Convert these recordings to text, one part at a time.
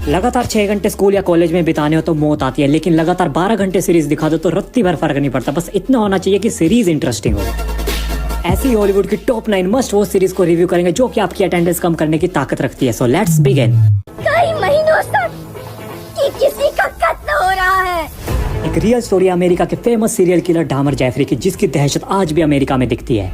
लगातार 6 घंटे स्कूल या कॉलेज में बिताने हो तो मौत आती है, लेकिन लगातार 12 घंटे सीरीज दिखा दो तो रत्ती भर फर्क नहीं पड़ता। बस इतना होना चाहिए कि सीरीज इंटरेस्टिंग हो। ऐसी हॉलीवुड की टॉप 9 मस्ट वॉच सीरीज को रिव्यू करेंगे जो कि आपकी अटेंडेंस कम करने की ताकत रखती है। So let's begin. कई महीनों तक कि किसी का कत्ल हो रहा है। एक रियल स्टोरी अमेरिका के फेमस सीरियल किलर डामर जेफरी की, जिसकी दहशत आज भी अमेरिका में दिखती है।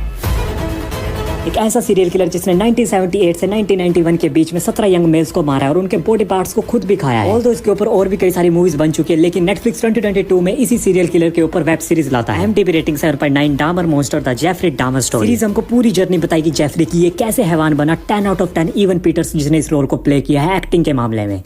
एक ऐसा सीरियल किलर जिसने 1978 से 1991 के बीच में 17 यंग मेल्स को मारा है और उनके बॉडी पार्ट्स को खुद भी खाया है। ऑल्दो इसके ऊपर और भी कई सारी मूवीज बन चुकी है, लेकिन नेटफ्लिक्स 2022 में इसी सीरियल किलर के ऊपर वेब सीरीज लाता है। IMDb rating 7.9 Dahmer monster the Jeffrey Dahmer story. Series हमको पूरी जर्नी बताएगी जेफरी की ये कैसे हैवान बना। 10 आउट ऑफ 10 इवन पीटर्स जिसने इस रोल को प्ले किया है एक्टिंग के मामले में।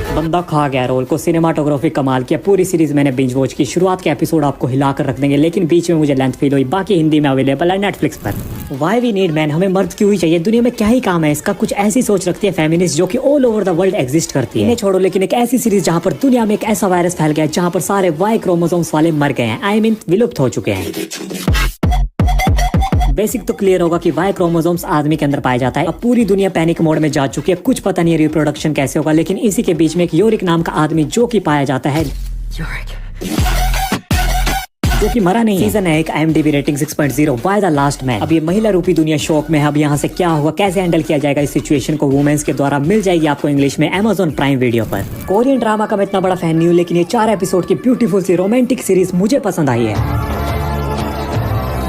बंदा खा गया रोल को, सिनेमाटोग्राफी कमाल किया। पूरी सीरीज मैंने बिंज वॉच की। शुरुआत के एपिसोड आपको हिलाकर रख देंगे, लेकिन बीच में मुझे लेंथ फील हुई। बाकी हिंदी में अवेलेबल है नेटफ्लिक्स पर। व्हाई वी नीड मैन, हमें मर्द क्यों ही चाहिए, दुनिया में क्या ही काम है इसका। कुछ ऐसी सोच रखती है फेमिनिस्ट जो कि all over the world exist करती है। इन्हें छोड़ो, लेकिन एक ऐसी सीरीज जहां पर दुनिया में एक ऐसा वायरस फैल गया है जहां पर सारे वाई क्रोमोसोम्स वाले मर गए हैं। आई मीन विलुप्त हो चुके हैं। बेसिक तो क्लियर होगा कि वाई क्रोमोसोम्स आदमी के अंदर पाया जाता है। अब पूरी दुनिया पैनिक मोड में जा चुकी है। कुछ पता नहीं रिप्रोडक्शन कैसे होगा, लेकिन इसी के बीच में एक योरिक नाम का आदमी जो कि पाया जाता है, जो कि मरा नहीं है। सीजन है एक IMDb rating 6.0 by the last man. अब ये महिला रूपी दुनिया शौक में है। अब यहाँ से क्या होगा, कैसे हैंडल किया जाएगा इस सिचुएशन को वुमेन्स के द्वारा, मिल जाएगी आपको इंग्लिश में Amazon प्राइम वीडियो पर। कोरियन ड्रामा का मैं इतना बड़ा फैन नहीं हूँ, लेकिन ये 4 एपिसोड की ब्यूटीफुल सी रोमांटिक सीरीज मुझे पसंद आई है।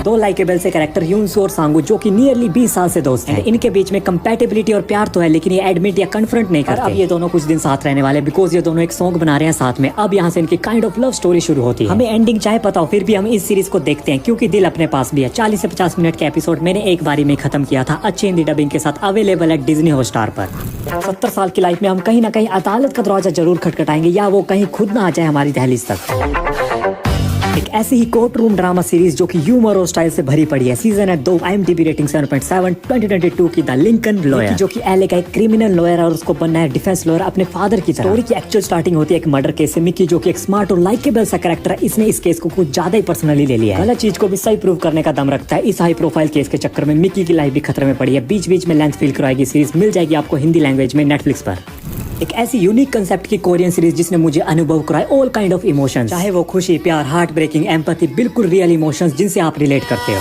2 लाइकेबल से कैरेक्टर यूनसो और सांगू जो कि नियरली 20 साल से दोस्त हैं। इनके बीच में कंपैटिबिलिटी और प्यार तो है, लेकिन ये एडमिट या कन्फ्रंट नहीं करते। अब ये दोनों कुछ दिन साथ रहने वाले, बिकॉज ये दोनों एक सॉन्ग बना रहे हैं साथ में। अब यहाँ से इनकी काइंड ऑफ लव स्टोरी शुरू होती है। हमें एंडिंग चाहे पता हो, फिर भी हम इस सीरीज को देखते हैं क्योंकि दिल अपने पास भी है। 40 से 50 मिनट के एपिसोड मैंने एक बारी में खत्म किया था। अच्छी हिंदी डबिंग के साथ अवेलेबल है डिज्नी हॉटस्टार पर। 70 साल की लाइफ में हम कहीं ना कहीं अदालत का दरवाजा जरूर खटखटाएंगे, या वो कहीं खुद ना आ जाए हमारी दहलीज तक। एक ऐसी ही कोर्ट रूम ड्रामा सीरीज जो कि ह्यूमर और स्टाइल से भरी पड़ी है। सीजन है 2 IMDb रेटिंग 7.7 2022 की द लिंकन लॉयर, जो कि LA का एक क्रिमिनल लॉयर है और उसको बनना है डिफेंस लॉयर अपने फादर की तरह। स्टोरी की एक्चुअल स्टार्टिंग होती है एक मर्डर केस से। मिकी जो कि एक स्मार्ट और लाइकेबल सा कैरेक्टर है, इसने इस केस को कुछ ज्यादा ही पर्सनली ले लिया है। गलत चीज को भी सही प्रूव करने का दम रखता है। इस हाई प्रोफाइल केस के चक्कर में मिकी की लाइफ भी खतरे में पड़ी है। बीच बीच में लेंथ फील कराएगी सीरीज, मिल जाएगी आपको हिंदी लैंग्वेज में नेटफ्लिक्स पर। एक ऐसी यूनिक कंसेप्ट की कोरियन सीरीज जिसने मुझे अनुभव कराए ऑल काइंड ऑफ इमोशंस, चाहे वो खुशी, प्यार, हार्ट ब्रेकिंग, एम्पैथी, बिल्कुल रियल इमोशंस जिनसे आप रिलेट करते हो।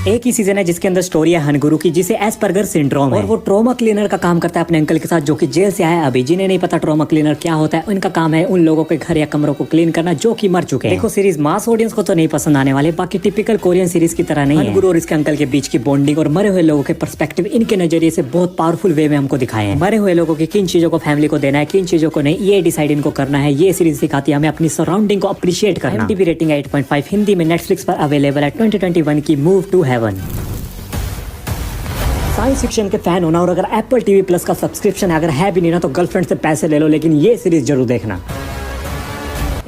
एक ही सीजन है जिसके अंदर स्टोरी है हनगुरु की, जिसे एस्पर्गर सिंड्रोम है और वो ट्रॉमा क्लीनर का काम करता है अपने अंकल के साथ, जो कि जेल से आया अभी। जिन्हें नहीं पता ट्रॉमा क्लीनर क्या होता है, उनका काम है उन लोगों के घर या कमरों को क्लीन करना जो कि मर चुके हैं। देखो सीरीज मास ऑडियंस को तो नहीं पसंद आने वाले, बाकी टिपिकल कोरियन सीरीज की तरह नहीं है। हनगुरु और इसके अंकल के बीच की बॉन्डिंग और मरे हुए लोगों के पर्सपेक्टिव इनके नजरिए से बहुत पावरफुल वे में हमको दिखाए हैं। मरे हुए लोगों की किन चीजों को फैमिली को देना है, किन चीजों को नहीं, ये डिसाइड इनको करना है। ये सीरीज सिखाती है हमें अपनी सराउंडिंग को अप्रिशिएट करना। IMDb रेटिंग 8.5 हिंदी में नेटफ्लिक्स पर अवेलेबल है 2021 की move to heaven. Science fiction के फैन होना, और अगर Apple TV Plus का सब्सक्रिप्शन अगर है भी नहीं ना तो गर्लफ्रेंड से पैसे ले लो, लेकिन ये सीरीज जरूर देखना।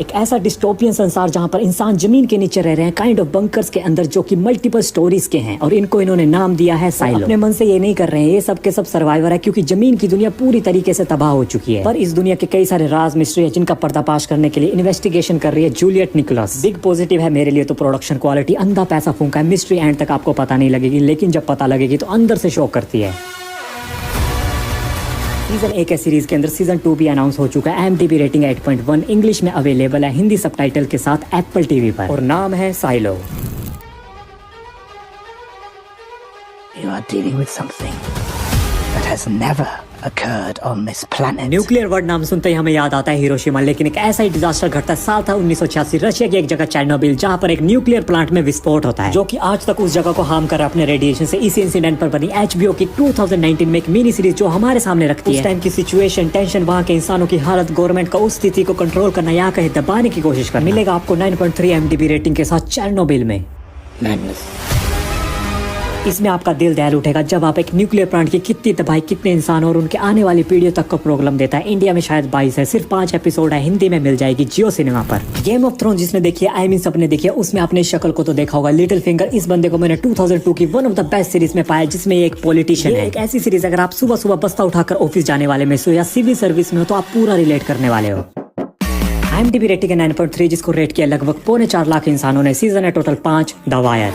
एक ऐसा डिस्टोपियन संसार जहां पर इंसान जमीन के नीचे रह रहे हैं, काइंड ऑफ बंकर्स के अंदर, जो कि मल्टीपल स्टोरीज के हैं, और इनको इन्होंने नाम दिया है साइलो। अपने मन से ये नहीं कर रहे हैं, ये सब के सब सर्वाइवर है, क्योंकि जमीन की दुनिया पूरी तरीके से तबाह हो चुकी है। पर इस दुनिया के कई सारे राज मिस्ट्री है जिनका पर्दाफाश करने के लिए इन्वेस्टिगेशन कर रही है जूलियट निकोलस। बिग पॉजिटिव है मेरे लिए तो प्रोडक्शन क्वालिटी, अंधा पैसा फूंका है। मिस्ट्री एंड तक आपको पता नहीं लगेगी, लेकिन जब पता लगेगी तो अंदर से शॉक करती है। सीजन 1 है सीरीज के अंदर, सीजन 2 भी अनाउंस हो चुका है। IMDb रेटिंग 8.1 इंग्लिश में अवेलेबल है हिंदी सबटाइटल के साथ Apple TV पर, और नाम है silo. You are dealing with something that has never occurred on this planet. Nuclear word नाम सुनते ही हमें याद आता है हिरोशिमा, लेकिन एक ऐसा ही डिजास्टर घटता है। साल था 1986, रशिया की एक जगह चेर्नोबिल, जहां पर एक न्यूक्लियर प्लांट में विस्फोट होता है, जो कि आज तक उस जगह को हार्म कर रहा है अपने रेडिएशन से। इसी इंसिडेंट पर बनी HBO की 2019 में एक मिनी सीरीज जो हमारे सामने रखती है उस टाइम की सिचुएशन, टेंशन, वहाँ के इंसानों की हालत, गवर्नमेंट का उस स्थिति को कंट्रोल करना या कहीं दबाने की कोशिश करना। मिलेगा आपको 9.3 IMDb रेटिंग के साथ चेर्नोबिल में। इसमें आपका दिल दहल उठेगा जब आप एक न्यूक्लियर प्लांट की कितनी तबाही, कितने इंसान और उनके आने वाली पीढ़ियों तक को प्रॉब्लम देता है। इंडिया में शायद 22 है, सिर्फ 5 एपिसोड है, हिंदी में मिल जाएगी जियो सिनेमा पर। गेम ऑफ थ्रोन जिसने देखी है, आई मीन सबने देखी है, उसमें अपने शक्ल को तो देखा होगा। लिटिल फिंगर, इस बंदे को मैंने 2002 की one of the best series में पाया, जिसमें एक पॉलिटिशियन है। एक ऐसी सीरीज अगर आप सुबह सुबह बस्ता उठाकर ऑफिस जाने वाले में से या सिविल सर्विस में हो तो आप पूरा रिलेट करने वाले हो। IMDb रेटिंग है 9.3, जिसको रेट किया लगभग 4.25 लाख इंसानों ने। सीजन है टोटल 5, द वायर।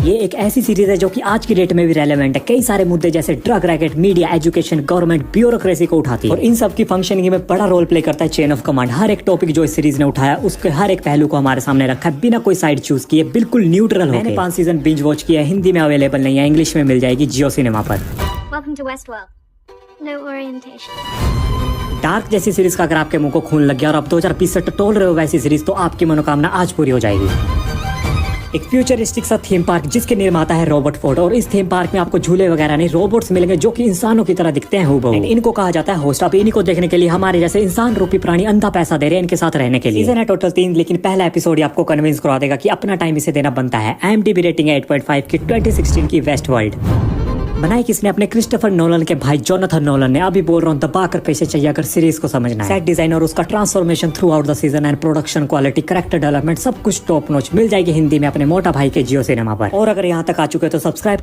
ये एक ऐसी सीरीज है जो कि आज की डेट में भी रेलेवेंट है। कई सारे मुद्दे जैसे drug racket, media, education, government, bureaucracy को उठाती है और इन सब की फंक्शनिंग में बड़ा रोल प्ले करता है चेन ऑफ कमांड। हर एक टॉपिक जो इस सीरीज ने उठाया उसके हर एक पहलू को हमारे सामने रखा है, बिना कोई साइड चूज किए, बिल्कुल न्यूट्रल। मैंने 5 सीजन बिंज वॉच किया है, हिंदी में अवेलेबल नहीं है, इंग्लिश में मिल जाएगी जियो सिनेमा पर। Welcome to Westworld. No orientation. Dark जैसी सीरीज का अगर आपके मुंह को खून लग गया और आप 2020 से टटोल रहे हो वैसी सीरीज, तो आपकी मनोकामना आज पूरी हो जाएगी। एक फ्यूचरिस्टिक सा थीम पार्क जिसके निर्माता है रॉबर्ट फोर्ड, और इस थीम पार्क में आपको झूले वगैरह नहीं, रोबोट्स मिलेंगे जो कि इंसानों की तरह दिखते हैं हूबहू। इनको कहा जाता है होस्ट। अब इन्हीं को देखने के लिए हमारे जैसे इंसान रूपी प्राणी अंधा पैसा दे रहे हैं इनके साथ रहने के लिए। सीजन है टोटल 3, लेकिन पहला एपिसोड ही आपको कन्विंस करवा देगा कि अपना टाइम इसे देना बनता है। IMDb रेटिंग है 8.5 की, 2016 की वेस्ट वर्ल्ड। बनाई किसने? अपने क्रिस्टोफर नोलन के भाई जोनाथन नोलन ने। अभी बोल रहा हूँ दबा कर पैसे चाहिए अगर सीरीज को समझना है। सेट डिजाइन और उसका transformation through out the season and production quality, character development, सब कुछ टॉप नॉच। मिल जाएगी हिंदी में अपने मोटा भाई के जियो सिनेमा पर। और अगर यहाँ तक आ चुके हो तो सब्सक्राइब